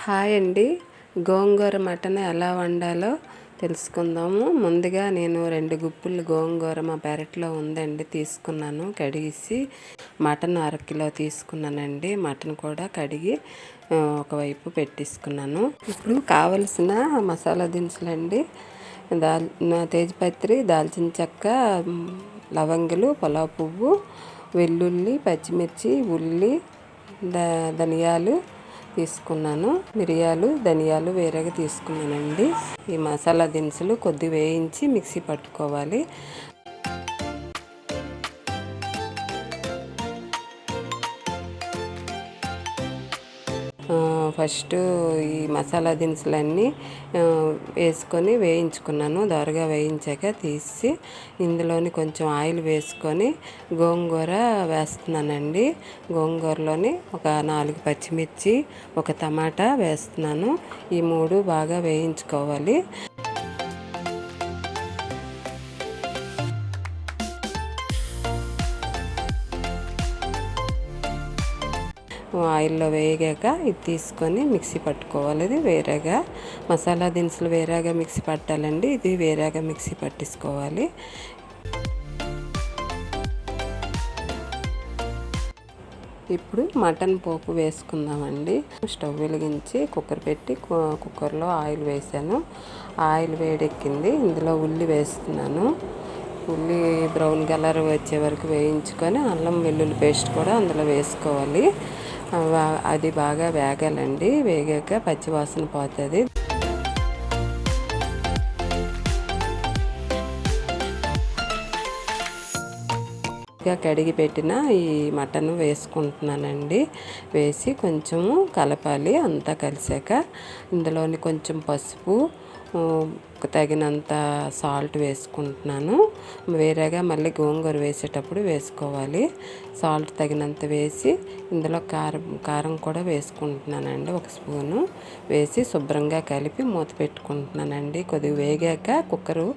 Hi అండి. గోంగూర mutton ఎలా వండాలో తెలుసుకుందాము. ముందుగా నేను 2 గుప్పులు గోంగూర మా పెరట్లో ఉందండి, తీసుకున్నాను. కడిగేసి మటన్ 1/2 కిలో తీసుకున్నానండి. మటన్ కూడా కడిగి ఒకవైపు పెట్టేసుకున్నాను. ఇప్పుడు కావలసిన మసాలా దినుసులండి: తేజ్పత్రి, దాల్చిన చెక్క, లవంగులు, పులావ్ పువ్వు, వెల్లుల్లి, పచ్చిమిర్చి, ఉల్లి, ధనియాలు తీసుకున్నాను. మిరియాలు, ధనియాలు వేరేగా తీసుకున్నానండి. ఈ మసాలా దినుసులు కొద్ది వేయించి మిక్సీ పట్టుకోవాలి. ఫస్ట్ ఈ మసాలా దినుసులన్నీ వేసుకొని వేయించుకున్నాను. దోరగా వేయించాక తీసి ఇందులోని కొంచెం ఆయిల్ వేసుకొని గోంగూర వేస్తున్నానండి. గోంగూరలోని ఒక 4 పచ్చిమిర్చి, ఒక టమాటా వేస్తున్నాను. ఈ 3 బాగా వేయించుకోవాలి. ఆయిల్లో వేగాక ఇది తీసుకొని మిక్సీ పట్టుకోవాలి. ఇది వేరేగా మసాలా దినుసులు వేరేగా మిక్సీ పట్టాలండి. ఇది వేరేగా మిక్సీ పట్టేసుకోవాలి. ఇప్పుడు మటన్ పోపు వేసుకుందామండి. స్టవ్ వెలిగించి కుక్కర్ పెట్టి కుక్కర్లో ఆయిల్ వేసాను. ఆయిల్ వేడెక్కింది. ఇందులో ఉల్లి వేస్తున్నాను. ఉల్లి బ్రౌన్ కలర్ వచ్చే వరకు వేయించుకొని అల్లం వెల్లుల్లి పేస్ట్ కూడా అందులో వేసుకోవాలి. అది బాగా వేగాలండి. వేగాక పచ్చివాసన పోతుంది. కడిగి పెట్టిన ఈ మటన్ వేసుకుంటున్నానండి. వేసి కొంచెము కలపాలి. అంతా కలిసాక ఇందులోని కొంచెం పసుపు, తగినంత సాల్ట్ వేసుకుంటున్నాను. వేరేగా మళ్ళీ గోంగూర వేసేటప్పుడు వేసుకోవాలి. సాల్ట్ తగినంత వేసి ఇందులో కారం కూడా వేసుకుంటున్నానండి. 1 స్పూను వేసి శుభ్రంగా కలిపి మూత పెట్టుకుంటున్నానండి. కొద్దిగా వేగాక కుక్కరు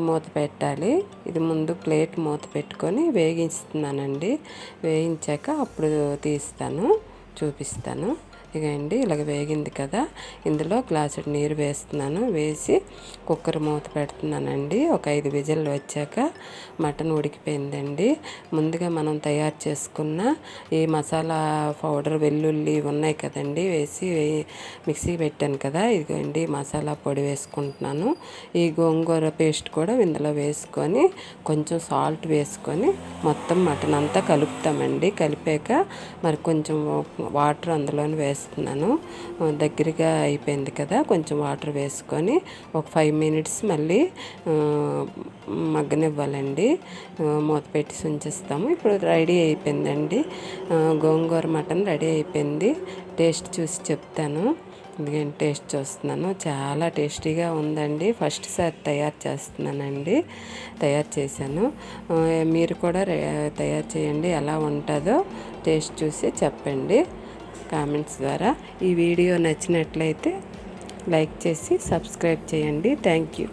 మూత పెట్టాలి. ఇది ముందు ప్లేట్ మూత పెట్టుకొని వేగిస్తున్నానండి. వేయించాక అప్పుడు తీస్తాను, చూపిస్తాను. ఇగండి ఇలాగ వేగింది కదా, ఇందులో గ్లాసుడు నీరు వేస్తున్నాను. వేసి కుక్కర్ మూత పెడుతున్నానండి. ఒక 5 విజిల్లు వచ్చాక మటన్ ఉడికిపోయిందండి. ముందుగా మనం తయారు చేసుకున్న ఈ మసాలా పౌడర్, వెల్లుల్లి ఉన్నాయి కదండి, వేసి మిక్సీ పెట్టాను కదా, ఇదిగోండి మసాలా పొడి వేసుకుంటున్నాను. ఈ గోంగూర పేస్ట్ కూడా ఇందులో వేసుకొని కొంచెం సాల్ట్ వేసుకొని మొత్తం మటన్ అంతా కలుపుతామండి. కలిపాక మరి కొంచెం వాటర్ అందులోని వేస్తున్నాను. దగ్గరగా అయిపోయింది కదా, కొంచెం వాటర్ వేసుకొని ఒక 5 మినిట్స్ మళ్ళీ మగ్గనివ్వాలండి. మూత పెట్టి ఉంచేస్తాము. ఇప్పుడు రెడీ అయిపోయిందండి. గోంగూర మటన్ రెడీ అయిపోయింది. టేస్ట్ చూసి చెప్తాను. ఎందుకంటే టేస్ట్ చూస్తున్నాను. చాలా టేస్టీగా ఉందండి. ఫస్ట్ సారి తయారు చేస్తున్నానండి. తయారు చేశాను. మీరు కూడా తయారు చేయండి. ఎలా ఉంటుందో టేస్ట్ చూసి చెప్పండి కామెంట్స్ ద్వారా. ఈ వీడియో నచ్చినట్లయితే లైక్ చేసి సబ్స్క్రైబ్ చేయండి. Thank you.